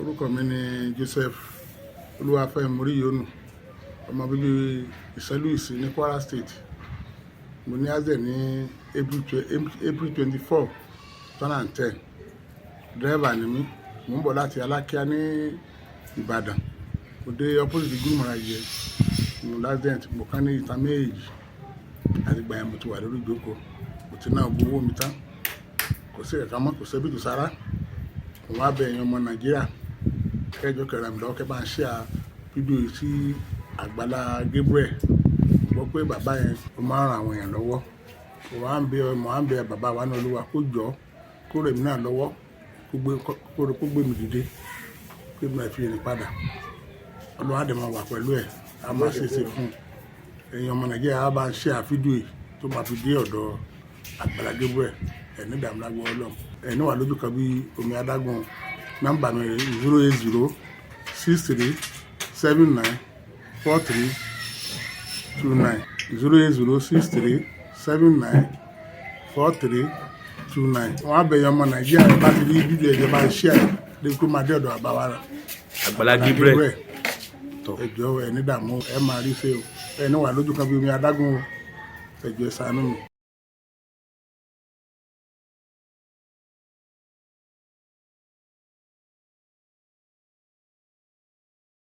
Orúkọ mi ni Joseph Olúwafẹ́mi ọmọ bíbí Ìṣẹ́lú Ìsì ní Kwara State. Mo ní accident ní April 24, 2010. Driver ni mí, mo ń bọ̀ láti Alákíá ní Ìbàdàn. Mo dé opposite Gúnmọ̀ra yẹ, mo accident, mo kán ní ìta méjì. Àti ìgbà yẹn mo ti wà lórí ìjókòó, mo ti ná owó mi tán. Kò sí ẹ̀ka mọ́, kò sẹ́bí tó sára. Mo wá bẹ ẹ̀yin ọmọ Nàìjíríà kẹjọ kẹrẹ mi lọ́wọ́ kẹ bá ń share fídíò yìí sí Àgbàlá Gabriel. Gbọ́ pé bàbá yẹn ó máa ń ran àwọn èèyàn lọ́wọ́. Mo wá ń bẹ bàbá wa náà Olúwa kó jọ kó rẹ̀ mí náà lọ́wọ́, kó gbé mi dìde, kó mi náà fi rìn padà. Ọlọ́run á dẹ̀ máa wà pẹ̀lú ẹ̀, a máa ṣèṣe fún ẹ̀yin ọmọ Nàìjíríà. Á bá ń share fídíò yìí tó máa fi dé ọ̀dọ̀ Àgbàlá Gabriel. Ẹni dààmú lágbó Ọlọ́run. Ẹni wà lójú kan bí omi adágún. Nọ́mbà mi 080 63 79 43 29 080 63 79 43 29. Wọ́n á bẹ̀yẹ̀ ọmọ Nàìjíríà bá ti rí fídíò ẹ̀jẹ̀ bá share dé kó máa dé ọ̀dọ̀ àbáwá rẹ̀ Àgbàlá Gabriel. Ẹjọ́ ẹni dààmú ẹ máa rí ṣe o. Ẹni wà lójú kan bí omi adágún o. Ẹjọ́ ẹ ṣàánú mi.